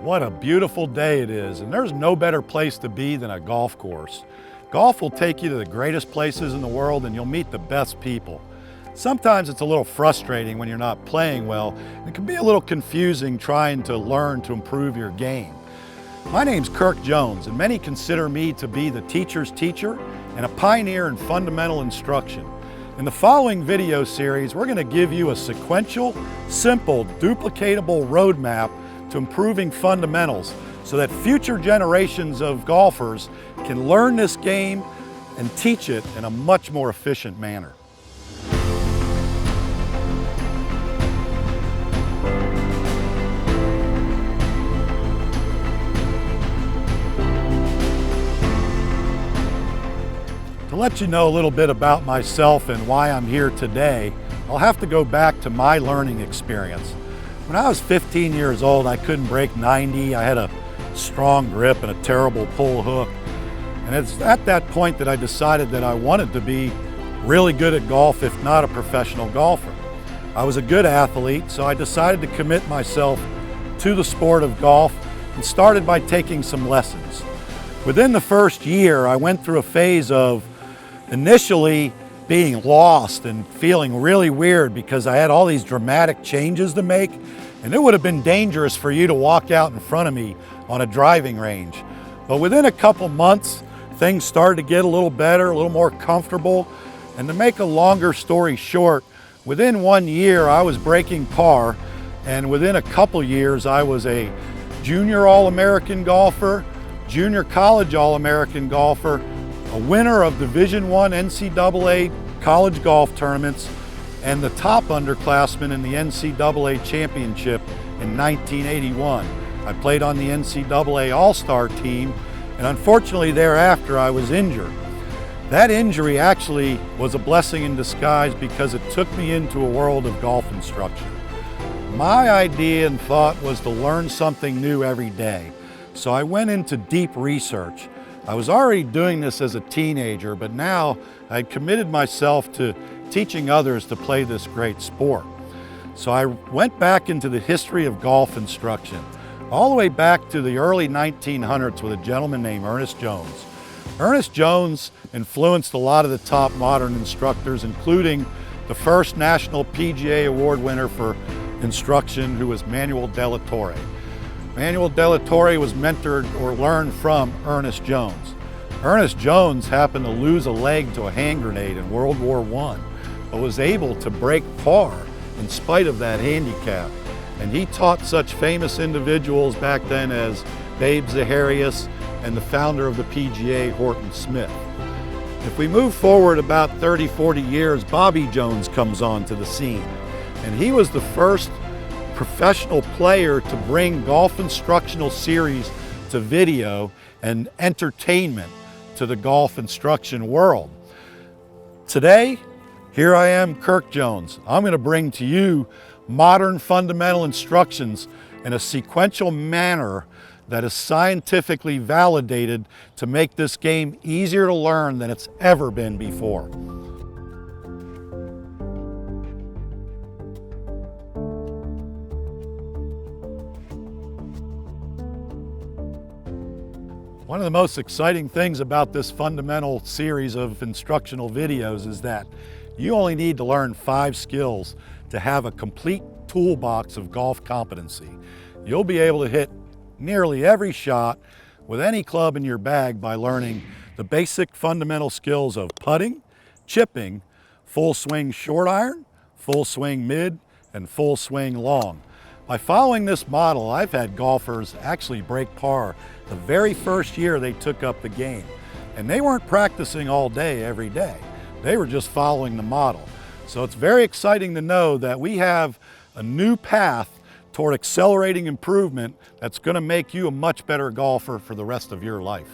What a beautiful day it is, and there's no better place to be than a golf course. Golf will take you to the greatest places in the world and you'll meet the best people. Sometimes it's a little frustrating when you're not playing well. It can be a little confusing trying to learn to improve your game. My name's Kirk Jones, and many consider me to be the teacher's teacher and a pioneer in fundamental instruction. In the following video series, we're going to give you a sequential, simple, duplicatable roadmap to improving fundamentals so that future generations of golfers can learn this game and teach it in a much more efficient manner. To let you know a little bit about myself and why I'm here today, I'll have to go back to my learning experience. When I was 15 years old, I couldn't break 90. I had a strong grip and a terrible pull hook. And it's at that point that I decided that I wanted to be really good at golf, if not a professional golfer. I was a good athlete, so I decided to commit myself to the sport of golf and started by taking some lessons. Within the first year, I went through a phase of initially being lost and feeling really weird because I had all these dramatic changes to make, and it would have been dangerous for you to walk out in front of me on a driving range. But within a couple months, things started to get a little better, a little more comfortable. And to make a longer story short, within 1 year I was breaking par, and within a couple years I was a junior All-American golfer, junior college All-American golfer, a winner of Division I NCAA college golf tournaments, and the top underclassman in the NCAA championship in 1981. I played on the NCAA All-Star team, and unfortunately thereafter I was injured. That injury actually was a blessing in disguise because it took me into a world of golf instruction. My idea and thought was to learn something new every day. So I went into deep research. I was already doing this as a teenager, but now I'd committed myself to teaching others to play this great sport. So I went back into the history of golf instruction, all the way back to the early 1900s with a gentleman named Ernest Jones. Ernest Jones influenced a lot of the top modern instructors, including the first national PGA award winner for instruction, who was Manuel de la Torre. Manuel de la Torre was mentored or learned from Ernest Jones. Ernest Jones happened to lose a leg to a hand grenade in World War I, but was able to break par in spite of that handicap. And he taught such famous individuals back then as Babe Zaharias and the founder of the PGA, Horton Smith. If we move forward about 30, 40 years, Bobby Jones comes onto the scene. And he was the first professional player to bring golf instructional series to video and entertainment to the golf instruction world. Today, here I am, Kirk Jones. I'm going to bring to you modern fundamental instructions in a sequential manner that is scientifically validated to make this game easier to learn than it's ever been before. One of the most exciting things about this fundamental series of instructional videos is that you only need to learn 5 skills to have a complete toolbox of golf competency. You'll be able to hit nearly every shot with any club in your bag by learning the basic fundamental skills of putting, chipping, full swing short iron, full swing mid, and full swing long. By following this model, I've had golfers actually break par the very first year they took up the game. And they weren't practicing all day, every day. They were just following the model. So it's very exciting to know that we have a new path toward accelerating improvement that's going to make you a much better golfer for the rest of your life.